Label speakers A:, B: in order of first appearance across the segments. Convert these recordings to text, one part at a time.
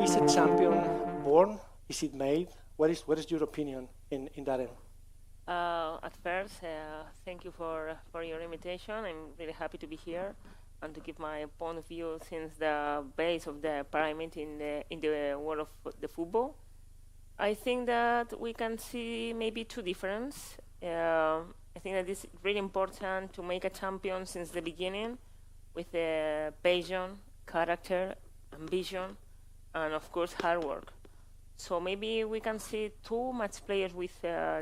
A: Is a champion born? Is it made? What is your opinion in that end?
B: At first, thank you for your invitation. I'm really happy to be here and to give my point of view since the base of the pyramid in the world of the football. I think that we can see maybe two differences. I think that it's really important to make a champion since the beginning with passion, character, ambition, and of course hard work. So maybe we can see too much players with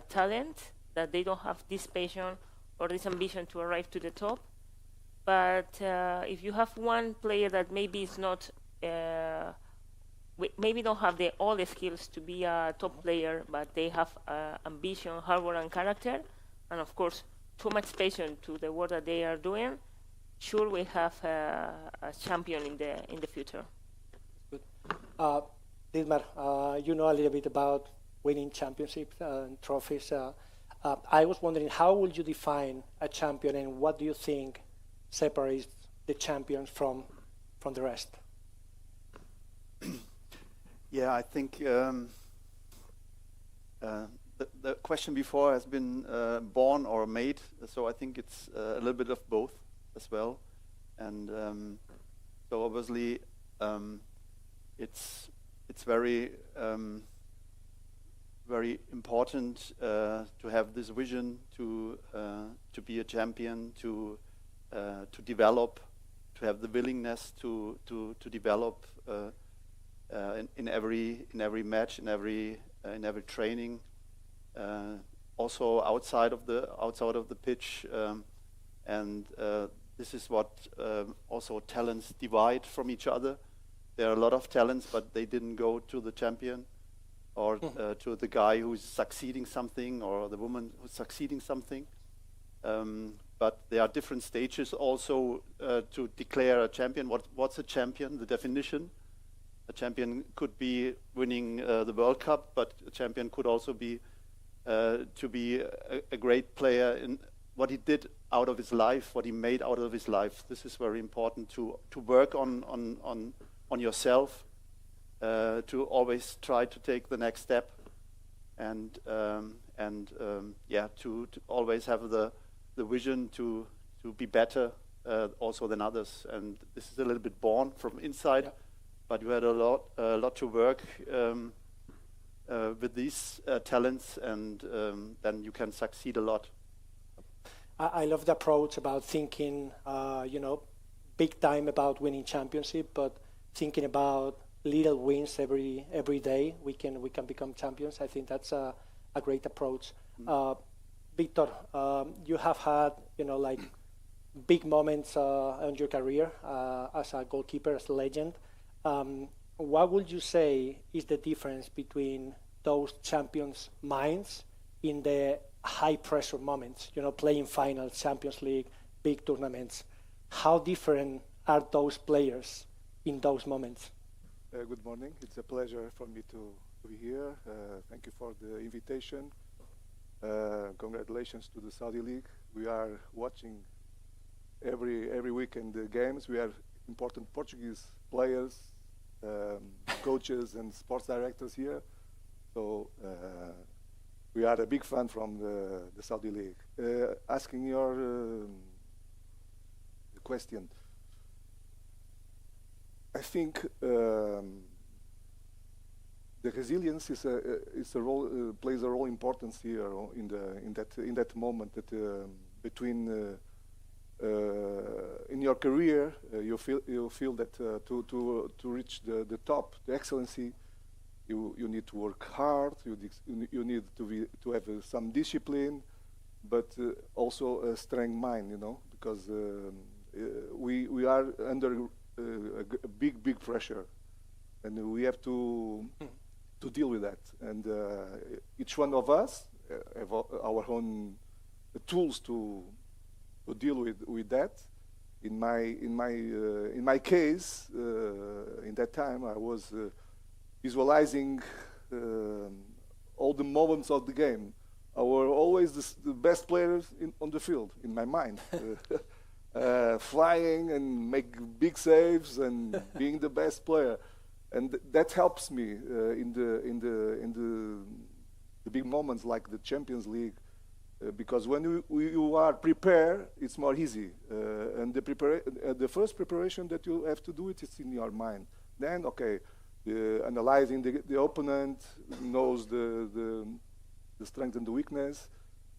B: talent that they don't have this passion or this ambition to arrive to the top. But if you have one player that maybe is not, maybe don't have all the skills to be a top player, but they have ambition, hard work, and character, and of course too much passion to the work that they are doing, sure we have a champion in the future.
A: Good. Dietmar, you know a little bit about winning championships and trophies. I was wondering, how would you define a champion, and what do you think separates the champions from the rest?
C: Yeah, I think the question before has been born or made, so I think it's a little bit of both as well. And so obviously it's very very important to have this vision to be a champion, to develop, to have the willingness to develop in every match, in every training, also outside of the pitch, and this is what also talents divide from each other. There are a lot of talents, but they didn't go to the champion or to the guy who's succeeding something or the woman who's succeeding something. But there are different stages also to declare a champion. What's a champion? The definition. A champion could be winning the World Cup, but a champion could also be to be a great player in what he did out of his life, what he made out of his life. This is very important to work on yourself, to always try to take the next step, and to always have the vision to be better also than others. And this is a little bit born from inside. Yeah. But you had a lot to work with these talents, and then you can succeed a lot.
A: I love the approach about thinking, big time about winning championship, but thinking about little wins every day. We can become champions. I think that's a great approach. Vítor, you have had big moments in your career as a goalkeeper, as a legend. What would you say is the difference between those champions' minds in the high-pressure moments, playing finals, Champions League, big tournaments? How different are those players in those moments?
D: Good morning. It's a pleasure for me to be here. Thank you for the invitation. Congratulations to the Saudi League. We are watching every weekend the games. We are important Portuguese players, coaches and sports directors here. So we are a big fan from the Saudi League. Asking your question, I think the resilience plays a role importance here in that moment that between. In your career, you feel that to reach the top, the excellency, you need to work hard. You need to have some discipline, but also a strong mind. Because we are under a big pressure, and we have to deal with that. And each one of us have our own tools to deal with that. In my case, in that time, I was visualizing all the moments of the game. I were always the best players on the field in my mind, flying and make big saves and being the best player. and that helps me in the big moments like the Champions League, because when you are prepared, it's more easy. And the first preparation that you have to do it is in your mind. Then, okay, analyzing the opponent, knows the strength and the weakness,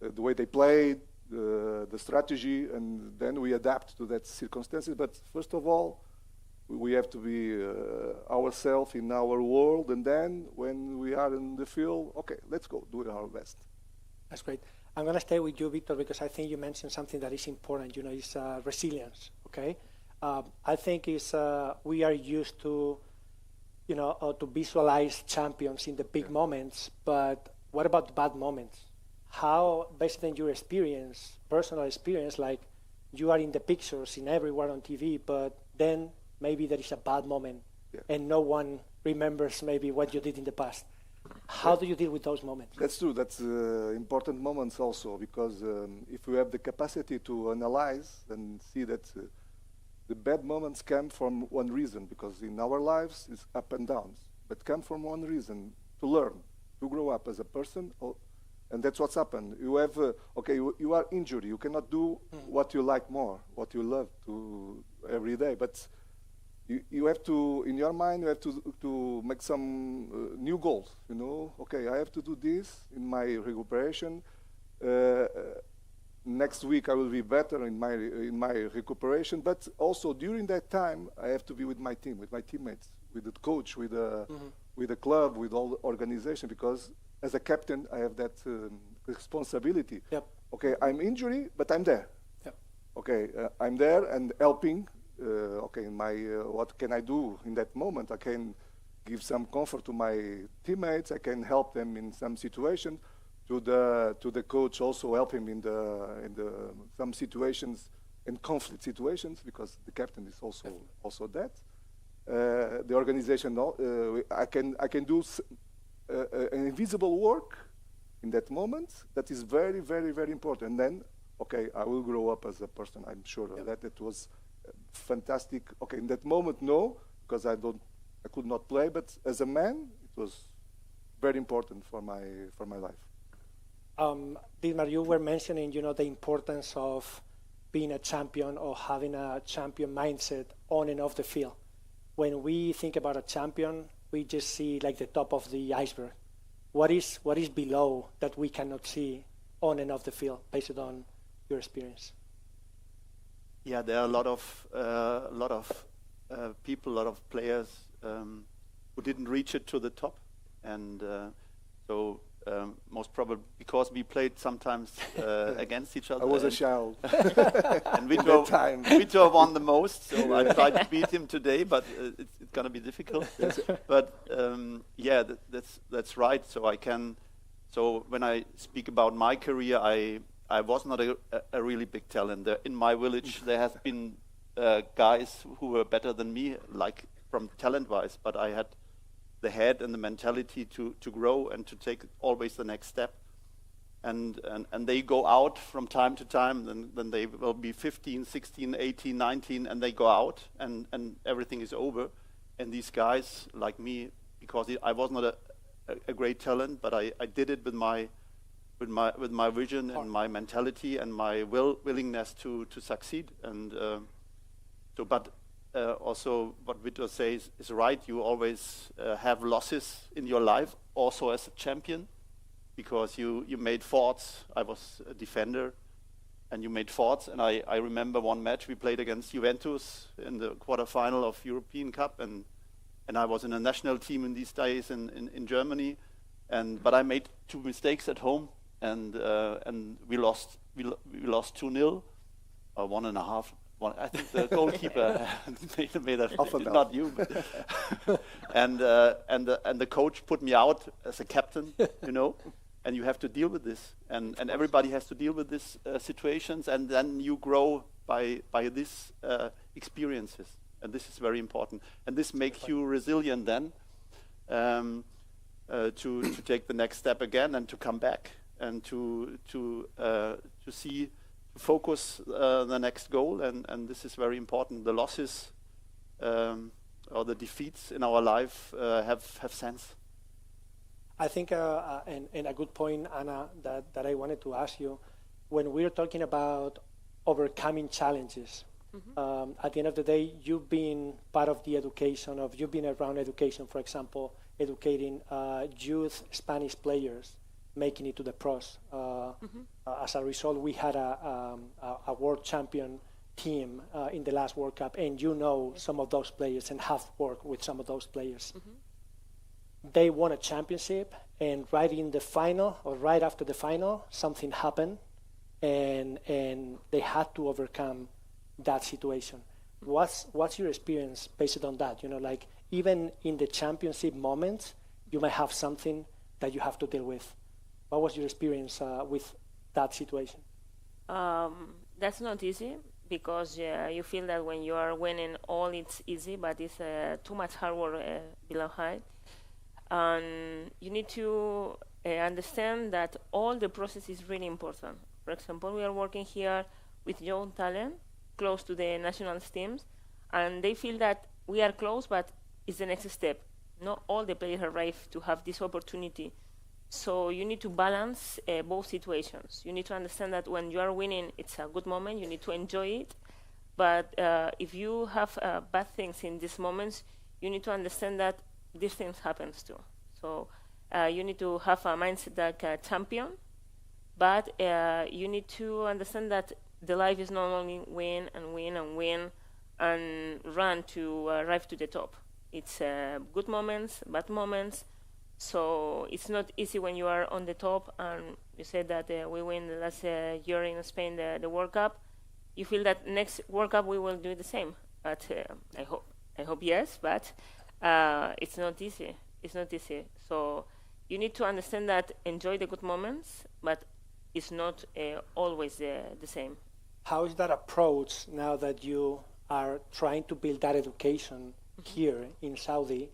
D: the way they played, the strategy, and then we adapt to that circumstances. But first of all, we have to be ourselves in our world, and then when we are in the field, okay, let's go, do our best.
A: That's great. I'm going to stay with you, Vítor, because I think you mentioned something that is important, is resilience, okay? I think we are used to, to visualize champions in the big moments, but what about the bad moments? How, based on your experience, personal experience, like you are in the pictures in everywhere on TV, but then maybe there is a bad moment and no one remembers maybe what you did in the past. How do you deal with those moments?
D: That's true. That's important moments also, because if we have the capacity to analyze and see that the bad moments come from one reason, because in our lives it's up and downs, but come from one reason, to learn, to grow up as a person, and that's what's happened. You have, you are injured, you cannot do what you like more, what you love to every day, but you have to, in your mind, you have to make some new goals, okay, I have to do this in my recuperation, next week I will be better in my recuperation, but also during that time I have to be with my team, with my teammates, with the coach, with the club, with all the organization, because as a captain I have that responsibility.
A: Yep.
D: Okay, I'm injured, but I'm there.
A: Yep.
D: Okay, I'm there and helping. Okay, what can I do in that moment? I can give some comfort to my teammates. I can help them in some situation. To the coach, also help him in some situations, in conflict situations, because the captain is also that. The organization, I can do an invisible work in that moment. That is very, very, very important. And then, okay, I will grow up as a person. I'm sure that it was fantastic. Okay, in that moment, no, because I could not play. But as a man, it was very important for my life.
A: Dietmar, you were mentioning, the importance of being a champion or having a champion mindset on and off the field. When we think about a champion, we just see like the top of the iceberg. What is below that we cannot see on and off the field, based on your experience?
C: Yeah, there are a lot of people, a lot of players who didn't reach it to the top, and so most probably because we played sometimes against each other.
D: I was a child.
C: And Vítor won the most, so I tried to beat him today, but it's going to be difficult. But yeah, that's right. So when I speak about my career, I was not a really big talent. In my village, there has been guys who were better than me, like from talent-wise, but I had the head and the mentality to grow and to take always the next step. And they go out from time to time, then they will be 15, 16, 18, 19, and they go out, and everything is over. And these guys, like me, because I was not a great talent, but I did it with my vision and my mentality and my willingness to succeed. And also what Vítor says is right. You always have losses in your life, also as a champion, because you made faults. I was a defender, and you made faults. And I remember one match we played against Juventus in the quarterfinal of European Cup, and I was in a national team in these days in Germany, but I made 2 mistakes at home, and we lost 2-0 or 1.5. I think the goalkeeper made a not you, but and the coach put me out as a captain, and you have to deal with this, and everybody has to deal with these situations, and then you grow by these experiences, and this is very important, and this makes you resilient then to take the next step again and to come back and to focus the next goal, and this is very important. The losses or the defeats in our life have sense.
A: I think, and a good point, Anna, that I wanted to ask you, when we're talking about overcoming challenges, at the end of the day, you've been part of the education of, you've been around education, for example, educating youth Spanish players, making it to the pros. As a result, we had a world champion team in the last World Cup, and you know some of those players and have worked with some of those players. They won a championship, and right in the final, or right after the final, something happened, and they had to overcome that situation. What's your experience based on that? You know, like even in the championship moments, you might have something that you have to deal with. What was your experience with that situation?
B: That's not easy, because you feel that when you are winning all, it's easy, but it's too much hard work behind. And you need to understand that all the process is really important. For example, we are working here with young talent close to the national teams, and they feel that we are close, but it's the next step. Not all the players arrive to have this opportunity. So you need to balance both situations. You need to understand that when you are winning, it's a good moment. You need to enjoy it. But if you have bad things in these moments, you need to understand that these things happen too. So you need to have a mindset like a champion, but you need to understand that the life is not only win and win and win and run to arrive to the top. It's good moments, bad moments. So it's not easy when you are on the top, and you said that we win the last year in Spain the World Cup. You feel that next World Cup we will do the same. But I hope yes, but it's not easy. It's not easy. So you need to understand that enjoy the good moments, but it's not always the same.
A: How is that approach now that you are trying to build that education here in Saudi?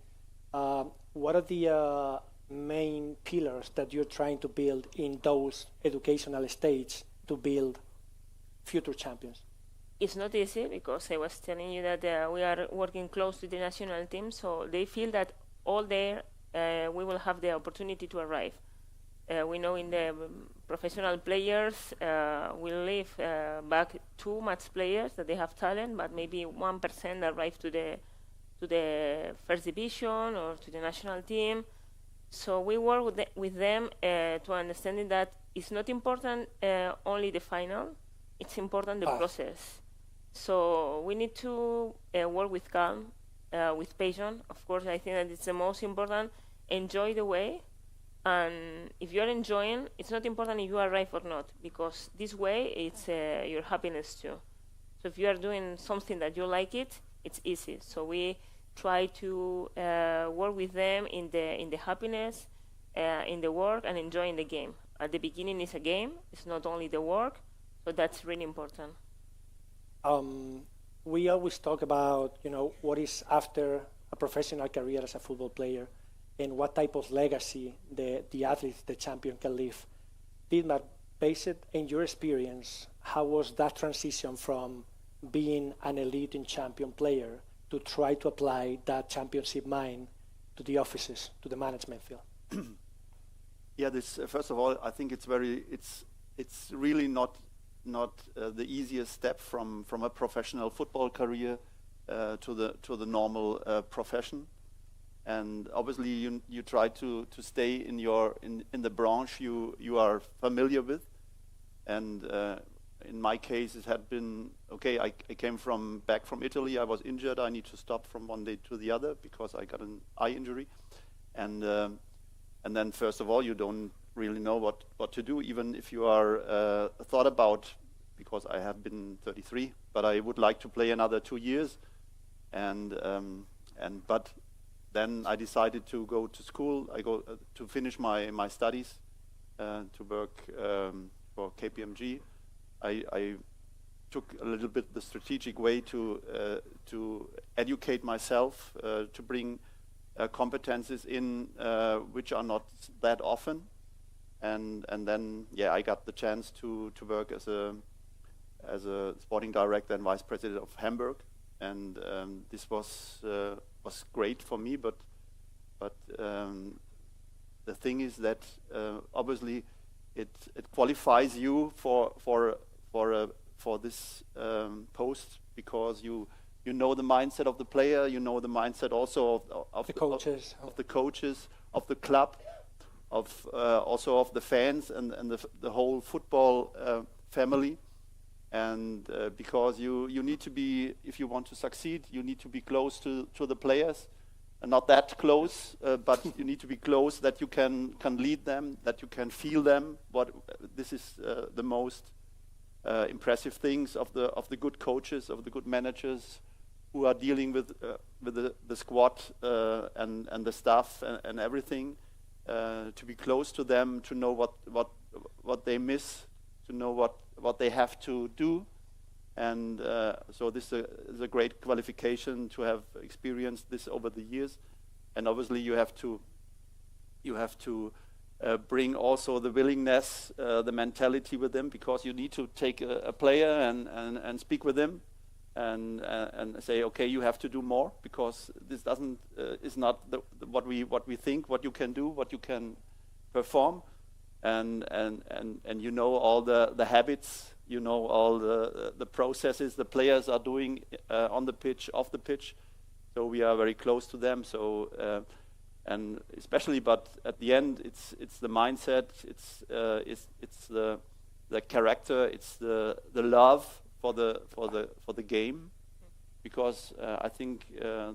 A: What are the main pillars that you're trying to build in those educational stages to build future champions?
B: It's not easy, because I was telling you that we are working close to the national team, so they feel that all there we will have the opportunity to arrive. We know in the professional players will leave back too much players that they have talent, but maybe 1% arrive to the first division or to the national team. So we work with them to understanding that it's not important only the final, it's important the process. So we need to work with calm, with patience. Of course, I think that it's the most important. Enjoy the way. And if you're enjoying, it's not important if you arrive or not, because this way it's your happiness too. So if you are doing something that you like it's easy. So we try to work with them in the happiness, in the work, and enjoying the game. At the beginning, it's a game. It's not only the work, so that's really important.
A: We always talk about, what is after a professional career as a football player, and what type of legacy the athlete, the champion, can leave. Dietmar, based in your experience, how was that transition from being an elite and champion player to try to apply that championship mind to the offices, to the management field?
C: Yeah, this first of all, I think it's really not the easiest step from a professional football career to the normal profession. And obviously, you try to stay in the branch you are familiar with. And in my case, it had been okay. I came back from Italy. I was injured. I need to stop from one day to the other because I got an eye injury. And then first of all, you don't really know what to do, even if you are thought about, because I have been 33, but I would like to play another 2 years. But then I decided to go to school. I go to finish my studies, to work for KPMG. I took a little bit the strategic way to educate myself, to bring competences in which are not that often, and then I got the chance to work as a sporting director and vice president of Hamburg, and this was great for me. But the thing is that obviously it qualifies you for this post, because you know the mindset of the player, you know the mindset also of the coaches, of the club, of also of the fans and the whole football family. And because you need to be, if you want to succeed, you need to be close to the players, and not that close, but you need to be close that you can lead them, that you can feel them. This is the most impressive things of the good coaches, of the good managers who are dealing with the squad and the staff and everything. To be close to them, to know what they miss, to know what they have to do, and so this is a great qualification to have experienced this over the years. And obviously you have to bring also the willingness, the mentality with them, because you need to take a player and speak with him and say, okay, you have to do more, because this is not what we think, what you can do, what you can perform, and you know all the habits, you know all the processes the players are doing on the pitch, off the pitch. So we are very close to them. So and especially, but at the end, it's the mindset, it's the character, it's the love for the game, because I think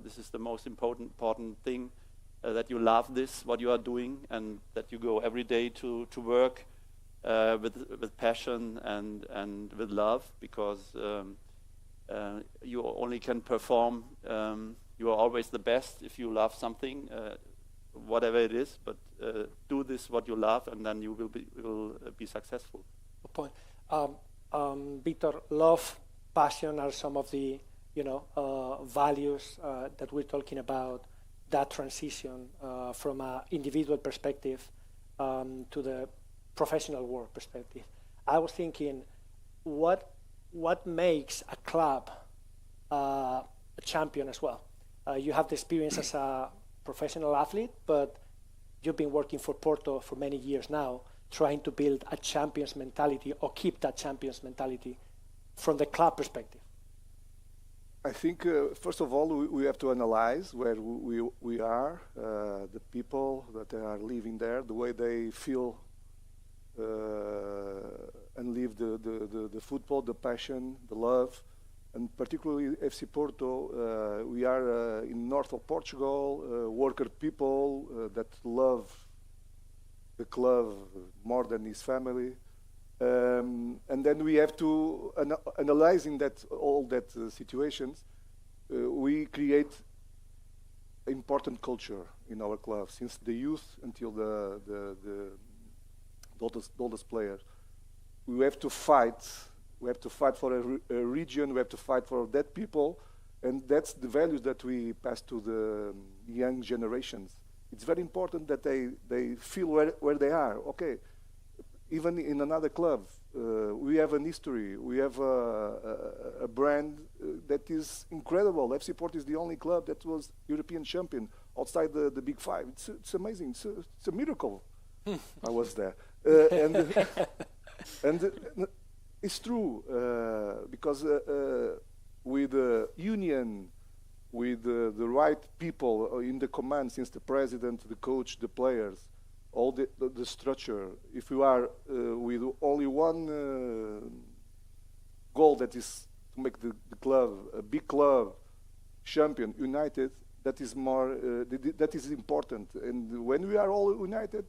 C: this is the most important thing, that you love this, what you are doing, and that you go every day to work with passion and with love, because you only can perform. You are always the best if you love something, whatever it is. But do this what you love, and then you will be successful.
A: Good point. Vítor, love, passion are some of the values that we're talking about. That transition from an individual perspective to the professional world perspective. I was thinking, what makes a club a champion as well? You have the experience as a professional athlete, but you've been working for Porto for many years now, trying to build a champion's mentality or keep that champion's mentality from the club perspective.
D: I think, first of all, we have to analyze where we are, the people that are living there, the way they feel and live the football, the passion, the love, and particularly FC Porto. We are in north of Portugal, worker people that love the club more than his family. And then we have to, analyzing all that situations, we create important culture in our club, since the youth until the oldest players. We have to fight. We have to fight for a region. We have to fight for that people, and that's the values that we pass to the young generations. It's very important that they feel where they are. Okay. Even in another club, we have an history. We have a brand that is incredible. FC Porto is the only club that was European champion outside the Big Five. It's amazing. It's a miracle. I was there, and it's true, because with the union, with the right people in the command, since the president, the coach, the players, all the structure. If you are with only one goal, that is to make the club a big club, champion, united, that is more that is important. And when we are all united,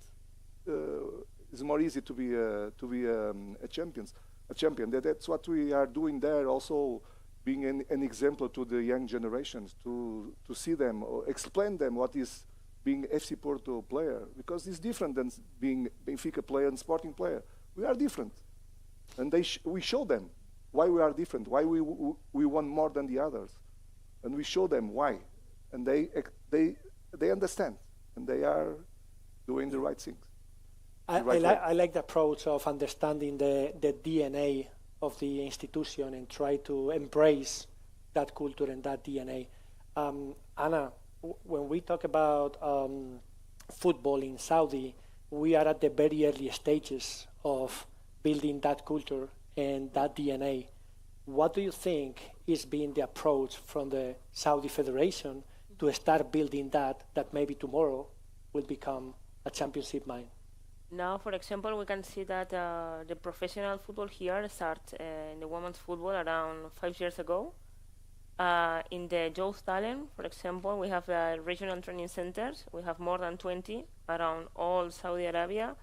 D: it's more easy to be a champion. That's what we are doing there. Also, being an example to the young generations, to see them or explain them what is being FC Porto player, because it's different than being Benfica player and Sporting player. We are different, and we show them why we are different, why we want more than the others, and we show them why, and they understand, and they are doing the right things.
A: I like the approach of understanding the DNA of the institution and try to embrace that culture and that DNA. Anna, when we talk about football in Saudi, we are at the very early stages of building that culture and that DNA. What do you think is being the approach from the Saudi Federation to start building that maybe tomorrow will become a championship mine?
B: Now, for example, we can see that the professional football here started in the women's football around 5 years ago. In the youth talent, for example, we have regional training centers. We have more than 20 around all Saudi Arabia.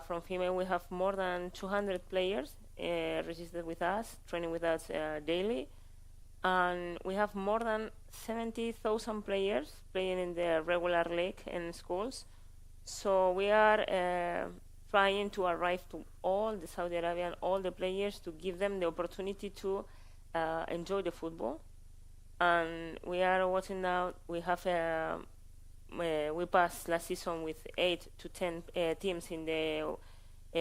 B: From female, we have more than 200 players registered with us, training with us daily. And we have more than 70,000 players playing in the regular league in schools. So we are trying to arrive to all the Saudi Arabian, all the players, to give them the opportunity to enjoy the football. And we are watching now. We have we passed last season with 8 to 10 teams in the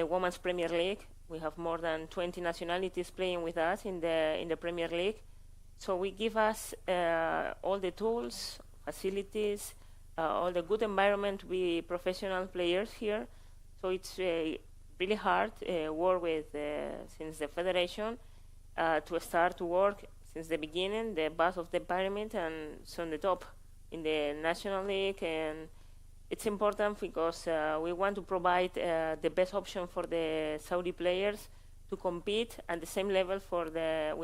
B: Women's Premier League. We have more than 20 nationalities playing with us in the Premier League. So we give us all the tools, facilities, all the good environment to be professional players here. So it's really hard work with since the federation to start to work since the beginning, the base of the pyramid, and so on the top in the National League. And it's important because we want to provide the best option for the Saudi players to compete at the same level with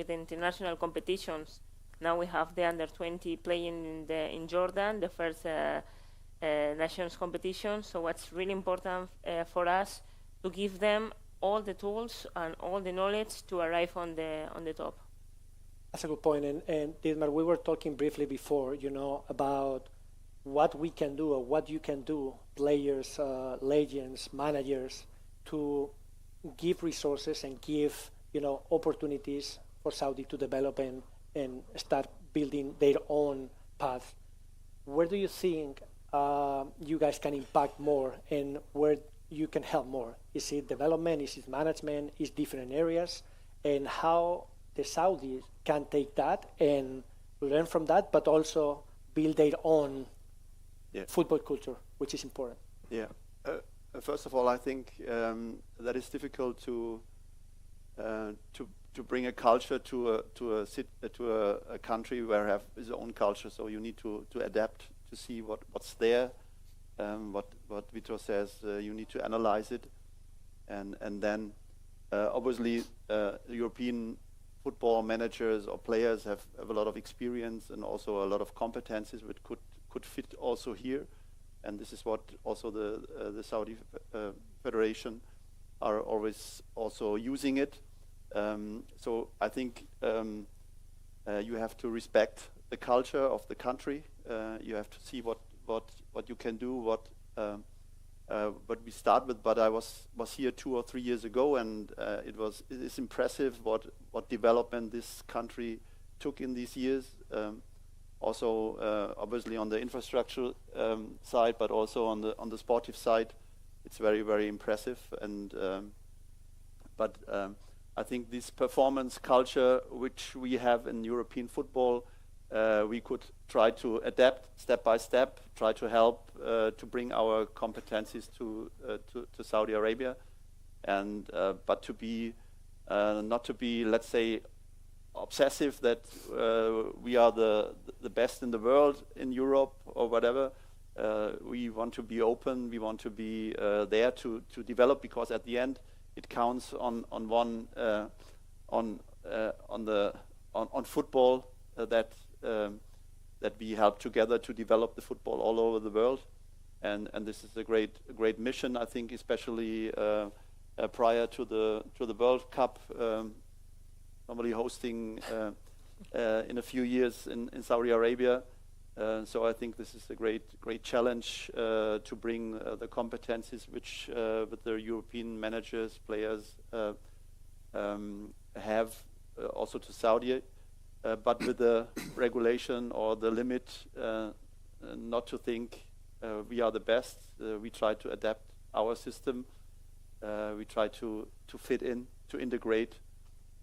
B: the international competitions. Now we have the under-20 playing in Jordan, the first nations competition. So what's really important for us to give them all the tools and all the knowledge to arrive on the top.
A: That's a good point. And Dietmar, we were talking briefly before, about what we can do or what you can do, players, legends, managers, to give resources and give, opportunities for Saudi to develop and start building their own path. Where do you think you guys can impact more and where you can help more? Is it development? Is it management? Is different areas? And how the Saudis can take that and learn from that, but also build their own football culture, which is important.
C: Yeah. First of all, I think that it's difficult to bring a culture to a country where have its own culture. So you need to adapt to see what's there. What Vítor says, you need to analyze it, and then obviously European football managers or players have a lot of experience and also a lot of competencies which could fit also here. And this is what also the Saudi Federation are always also using it. So I think you have to respect the culture of the country. You have to see what you can do, what we start with. But I was here 2 or 3 years ago, and it is impressive what development this country took in these years. Also, obviously on the infrastructure side, but also on the sportive side, it's very, very impressive. And but I think this performance culture which we have in European football, we could try to adapt step by step, try to help to bring our competencies to Saudi Arabia, and but to be not to be, let's say, obsessive that we are the best in the world in Europe or whatever. We want to be open. We want to be there to develop, because at the end it counts on football that we help together to develop the football all over the world, and this is a great mission, I think, especially prior to the World Cup, normally hosting in a few years in Saudi Arabia. So I think this is a great challenge to bring the competencies which with the European managers, players have also to Saudi, but with the regulation or the limit, not to think we are the best. We try to adapt our system. We try to fit in, to integrate,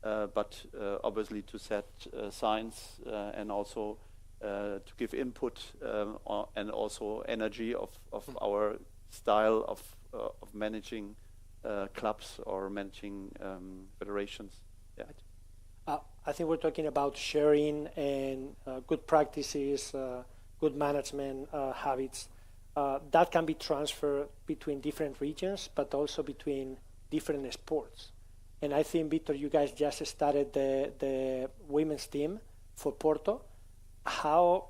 C: but obviously to set signs and also to give input and also energy of our style of managing clubs or managing federations. Yeah.
A: I think we're talking about sharing and good practices, good management habits. That can be transferred between different regions, but also between different sports. And I think, Vítor, you guys just started the women's team for Porto. How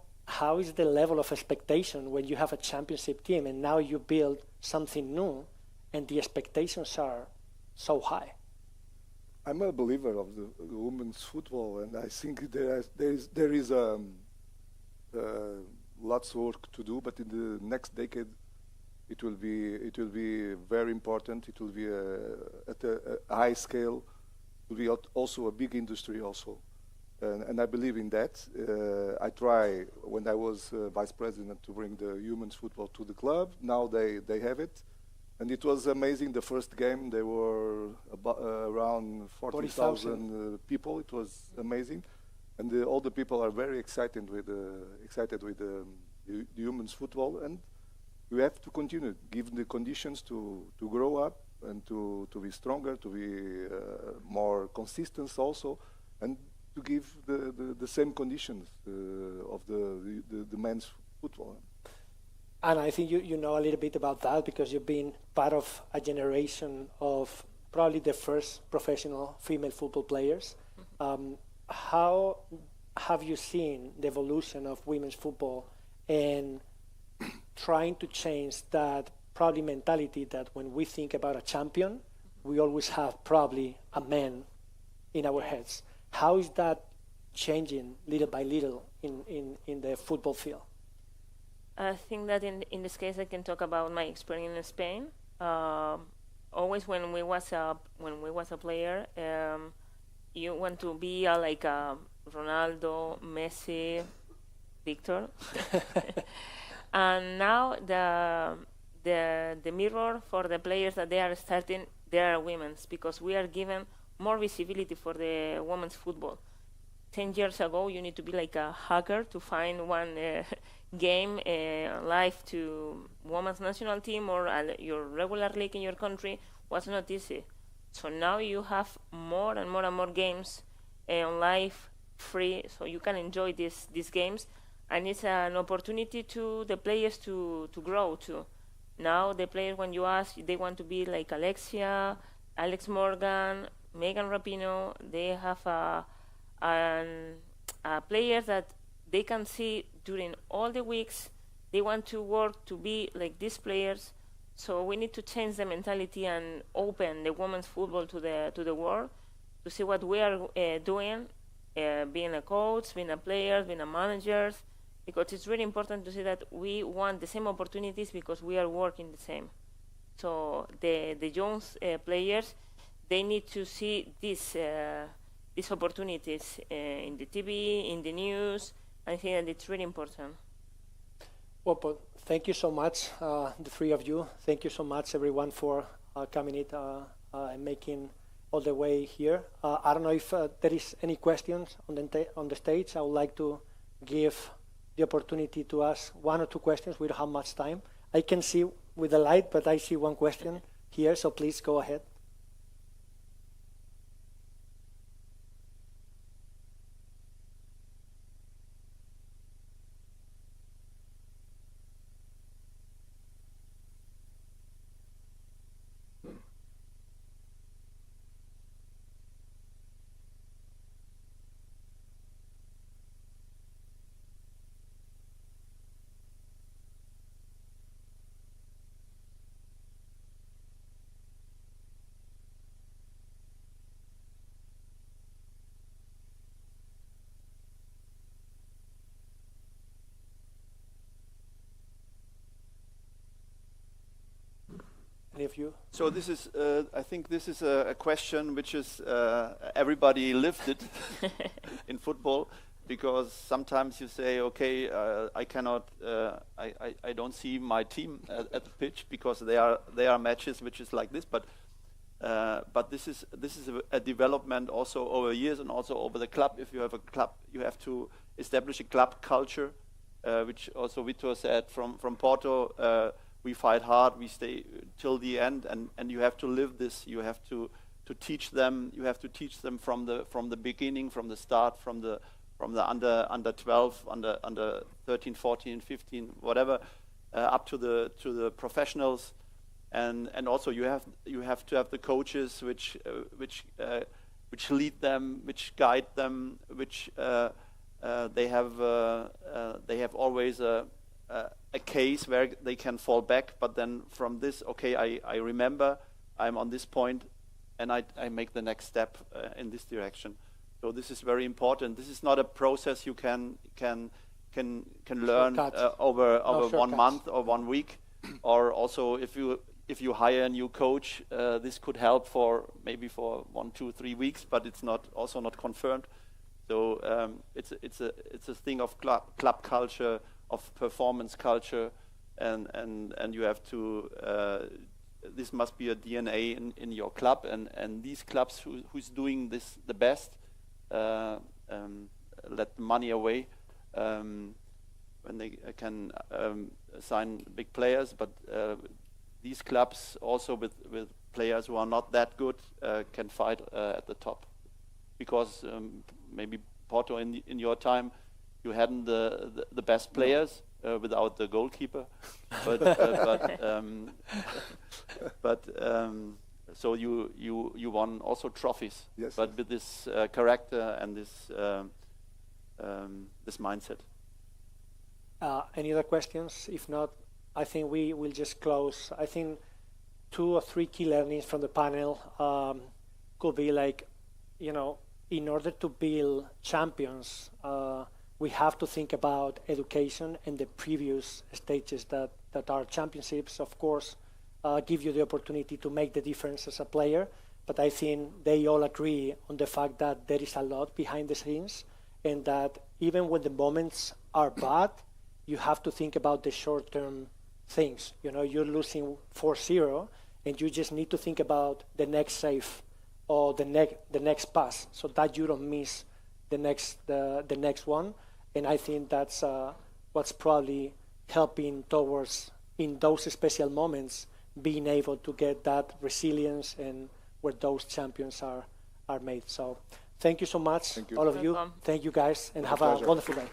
A: is the level of expectation when you have a championship team and now you build something new and the expectations are so high?
D: I'm a believer of the women's football, and I think there is lots of work to do. But in the next decade, it will be very important. It will be at a high scale. It will be also a big industry also, and I believe in that. I try when I was vice president to bring the women's football to the club. Now they have it. And it was amazing. The first game, there were around 40,000 people. It was amazing, and all the people are very excited with the women's football. And we have to continue, give the conditions to grow up and to be stronger, to be more consistent also, and to give the same conditions of the men's football.
A: And I think you know a little bit about that because you've been part of a generation of probably the first professional female football players. How have you seen the evolution of women's football and trying to change that probably mentality that when we think about a champion, we always have probably a man in our heads? How is that changing little by little in the football field?
B: I think that in this case I can talk about my experience in Spain. Always when we was a player, you want to be like a Ronaldo, Messi, Vítor, and now the mirror for the players that they are starting, they are women's, because we are given more visibility for the women's football. 10 years ago, you need to be like a hacker to find one game live to women's national team or your regular league in your country was not easy. So now you have more and more games on live, free, so you can enjoy these games, and it's an opportunity to the players to grow too. Now the players, when you ask, they want to be like Alexia, Alex Morgan, Megan Rapinoe. They have players that they can see during all the weeks. They want to work to be like these players. So we need to change the mentality and open the women's football to the world, to see what we are doing, being a coach, being a player, being a manager, because it's really important to see that we want the same opportunities because we are working the same. So the young players, they need to see these opportunities in the TV, in the news. I think that it's really important.
A: Well, but thank you so much, the three of you. Thank you so much, everyone, for coming in and making all the way here. I don't know if there is any questions on the stage. I would like to give the opportunity to ask one or two questions. We don't have much time. I can see with the light, but I see one question here, so please go ahead. Any of you?
C: So this is, I think this is a question which is everybody lived it in football, because sometimes you say, okay, I cannot, I don't see my team at the pitch because there are matches which is like this. But but this is a development also over years and also over the club. If you have a club, you have to establish a club culture, which also Vítor said from Porto. We fight hard, we stay till the end, and you have to live this. You have to teach them. You have to teach them from the beginning, from the start, from the under 12, under 13, 14, 15, whatever, up to the professionals. And also you have to have the coaches which lead them, which guide them, which they have always a case where they can fall back. But then from this, okay, I remember I'm on this point, and I make the next step in this direction. So this is very important. This is not a process you can learn over 1 month or 1 week, or also if you hire a new coach, this could help for maybe 1, 2, 3 weeks, but it's also not confirmed. So it's a thing of club culture, of performance culture, and you have to. This must be a DNA in your club, and these clubs who's doing this the best let the money away when they can sign big players, but these clubs also with players who are not that good can fight at the top, because maybe Porto in your time you hadn't the best players without the goalkeeper, but so you won also trophies,
D: yes,
C: but with this character and this mindset.
A: Any other questions? If not, I think we will just close. I think 2 or 3 key learnings from the panel could be like, in order to build champions, we have to think about education and the previous stages that are championships, of course, give you the opportunity to make the difference as a player. But I think they all agree on the fact that there is a lot behind the scenes, and that even when the moments are bad, you have to think about the short-term things. You're losing 4-0, and you just need to think about the next save or the next pass, so that you don't miss the next one. And I think that's what's probably helping towards, in those special moments, being able to get that resilience and where those champions are made. So thank you so much, all of you. Thank you guys, and have a wonderful day.